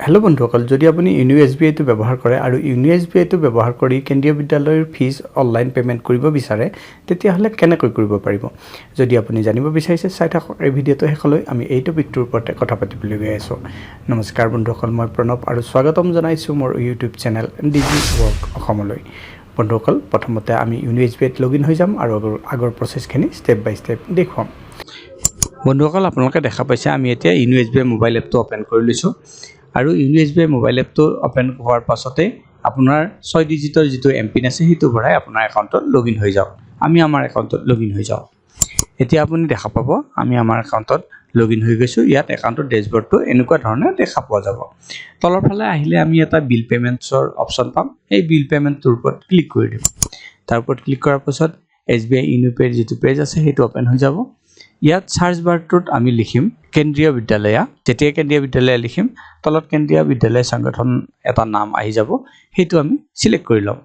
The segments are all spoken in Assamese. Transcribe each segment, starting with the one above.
হেল্ল' বন্ধুসকল, যদি আপুনি ইউনিএছবিআইটো ব্যৱহাৰ কৰে আৰু ইউনিএছবিআইটো ব্যৱহাৰ কৰি কেন্দ্ৰীয় বিদ্যালয়ৰ ফিজ অনলাইন পে'মেণ্ট কৰিব বিচাৰে, তেতিয়াহ'লে কেনেকৈ কৰিব পাৰিব? যদি আপুনি জানিব বিচাৰিছে, চাই থাকক এই ভিডিঅ'টো শেষলৈ। আমি এই টপিকটোৰ ওপৰতে কথা পাতিবলৈ গৈ আছোঁ। নমস্কাৰ বন্ধুসকল, মই প্ৰণৱ আৰু স্বাগতম জনাইছোঁ মোৰ ইউটিউব চেনেল ডিজি ৱৰ্ক অসমলৈ। বন্ধুসকল, প্ৰথমতে আমি ইউনিএছবিআইত লগইন হৈ যাম আৰু আগৰ প্ৰচেছখিনি ষ্টেপ বাই ষ্টেপ দেখুৱাম। বন্ধুসকল, আপোনালোকে দেখা পাইছে আমি এতিয়া ইউনিএছবিআই মোবাইল এপটো অ'পেন কৰি লৈছোঁ। আৰু ইউনিএছবিআই মোবাইল এপটো অ'পেন হোৱাৰ পাছতে আপোনাৰ 6 ডিজিটৰ যিটো এমপিন আছে সেইটো ভৰাই আপোনাৰ একাউণ্টত লগইন হৈ যাওক। আমি আমাৰ একাউণ্টত লগইন হৈ যাওঁ। এতিয়া আপুনি দেখা পাব আমি আমাৰ একাউণ্টত লগইন হৈ গৈছোঁ। ইয়াত একাউণ্টৰ ডেছবৰ্ডটো এনেকুৱা ধৰণে দেখা পোৱা যাব। তলৰ ফালে আহিলে আমি এটা বিল পে'মেণ্টছৰ অপশ্যন পাম। এই বিল পে'মেণ্টটোৰ ওপৰত ক্লিক কৰি দিম। তাৰ ওপৰত ক্লিক কৰাৰ পাছত SBI ইউনিপে'ৰ যিটো পেজ আছে সেইটো অ'পেন হৈ যাব। ইয়াত চাৰ্চ বাৰটোত আমি লিখিম কেন্দ্ৰীয় বিদ্যালয়। যেতিয়া কেন্দ্ৰীয় বিদ্যালয় লিখিম, তলত কেন্দ্ৰীয় বিদ্যালয় সংগঠন এটা নাম আহি যাব, সেইটো আমি চিলেক্ট কৰি ল'ম।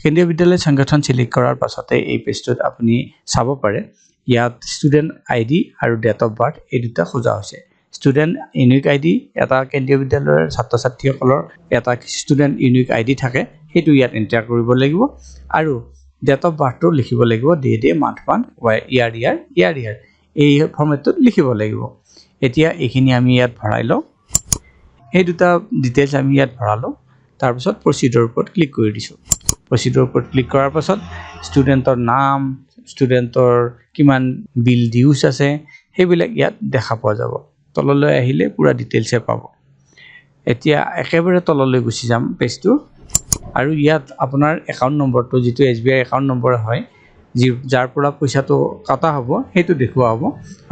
কেন্দ্ৰীয় বিদ্যালয় সংগঠন চিলেক্ট কৰাৰ পাছতে এই পেজটোত আপুনি চাব পাৰে ইয়াত ষ্টুডেণ্ট ID আৰু ডেট অফ বাৰ্থ এই দুটা খোজা হৈছে। ষ্টুডেণ্ট ইউনিক ID, এটা কেন্দ্ৰীয় বিদ্যালয়ৰ ছাত্ৰ ছাত্ৰীসকলৰ এটা ষ্টুডেণ্ট ইউনিক ID থাকে, সেইটো ইয়াত এণ্টাৰ কৰিব লাগিব। আৰু ডেট অফ বাৰ্থটো লিখিব লাগিব ডে মান্থ ইয়াৰ এই ফৰ্মেটটোত লিখিব লাগিব। এতিয়া এইখিনি আমি ইয়াত ভৰাই লওঁ। এই দুটা ডিটেইলছ আমি ইয়াত ভৰালোঁ। তাৰপিছত প্ৰচিডৰ ওপৰত ক্লিক কৰি দিছোঁ। প্ৰচিডৰ ওপৰত ক্লিক কৰাৰ পাছত ষ্টুডেণ্টৰ নাম, ষ্টুডেণ্টৰ কিমান বিল ডিউজ আছে, সেইবিলাক ইয়াত দেখা পোৱা যাব। তললৈ আহিলে পুৰা ডিটেইলছে পাব। এতিয়া একেবাৰে তললৈ গুচি যাম পেজটো, আৰু ইয়াত আপোনাৰ একাউণ্ট নম্বৰটো যিটো SBI একাউণ্ট নম্বৰ হয়, যাৰ পৰা পইচাটো কটা হ'ব সেইটো দেখুওৱা হ'ব।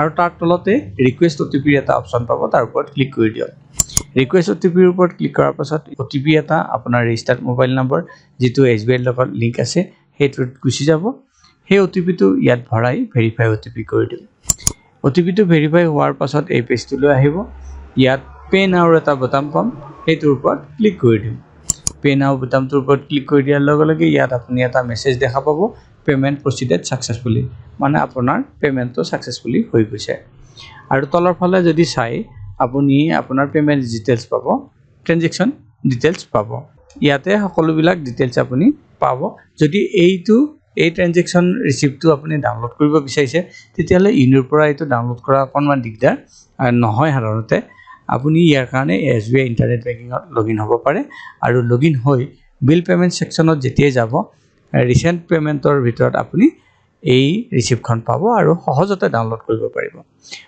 আৰু তাৰ তলতে ৰিকুৱেষ্ট OTPৰ এটা অপশ্যন পাব, তাৰ ওপৰত ক্লিক কৰি দিয়ক। ৰিকুৱেষ্ট OTPৰ ওপৰত ক্লিক কৰাৰ পাছত OTP এটা আপোনাৰ ৰেজিষ্টাৰ্ড মোবাইল নম্বৰ যিটো SBIৰ লগত লিংক আছে সেইটোত গুচি যাব। সেই OTPটো ইয়াত ভৰাই ভেৰিফাই OTP কৰি দিম। OTPটো ভেৰিফাই হোৱাৰ পাছত এই পেজটোলৈ আহিব। ইয়াত পে' নাওৰ এটা বুটাম পাম, সেইটোৰ ওপৰত ক্লিক কৰি দিম। পে' নাও বুটামটোৰ ওপৰত ক্লিক কৰি দিয়াৰ লগে লগে ইয়াত আপুনি এটা মেছেজ দেখা পাব, পে'মেণ্ট প্ৰচিডেড ছাকচেছফুলি, মানে আপোনাৰ পে'মেণ্টটো ছাকচেছফুলি হৈ গৈছে। আৰু তলৰ ফালে যদি চাই আপুনি আপোনাৰ পে'মেণ্ট ডিটেইলছ পাব, ট্ৰেনজেকশ্যন ডিটেইলছ পাব। ইয়াতে সকলোবিলাক ডিটেইলছ আপুনি পাব। যদি এই ট্ৰেনজেকশ্যন ৰিচিপ্টটো আপুনি ডাউনলোড কৰিব বিচাৰিছে, তেতিয়াহ'লে ইউনিৰ পৰা এইটো ডাউনলোড কৰা অকণমান দিগদাৰ নহয়। সাধাৰণতে আপুনি ইয়াৰ কাৰণে SBI ইণ্টাৰনেট বেংকিঙত লগইন হ'ব পাৰে। আৰু লগইন হৈ বিল পে'মেণ্ট ছেকশ্যনত যেতিয়াই যাব, ৰিচেণ্ট পে'মেণ্টৰ ভিতৰত আপুনি এই ৰিচিপ্টখন পাব আৰু সহজতে ডাউনলোড কৰিব পাৰিব।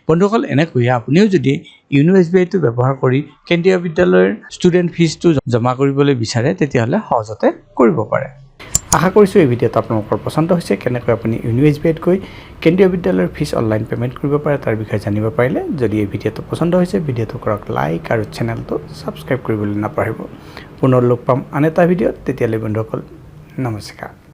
বন্ধুসকল, এনেকৈয়ে আপুনিও যদি ইউনিএছবিআইটো ব্যৱহাৰ কৰি কেন্দ্ৰীয় বিদ্যালয়ৰ ষ্টুডেণ্ট ফিজটো জমা কৰিবলৈ বিচাৰে, তেতিয়াহ'লে সহজতে কৰিব পাৰে। আশা কৰিছোঁ এই ভিডিঅ'টো আপোনালোকৰ পচন্দ হৈছে। কেনেকৈ আপুনি ইউনিএছবিআইত গৈ কেন্দ্ৰীয় বিদ্যালয়ৰ ফিজ অনলাইন পে'মেণ্ট কৰিব পাৰে তাৰ বিষয়ে জানিব পাৰিলে। যদি এই ভিডিঅ'টো পচন্দ হৈছে, ভিডিঅ'টো কৰক লাইক আৰু চেনেলটো ছাবস্ক্ৰাইব কৰিবলৈ নাপাহৰিব। পুনৰ লগ পাম আন এটা ভিডিঅ'ত। তেতিয়ালৈ বন্ধুসকল, নমস্কাৰ।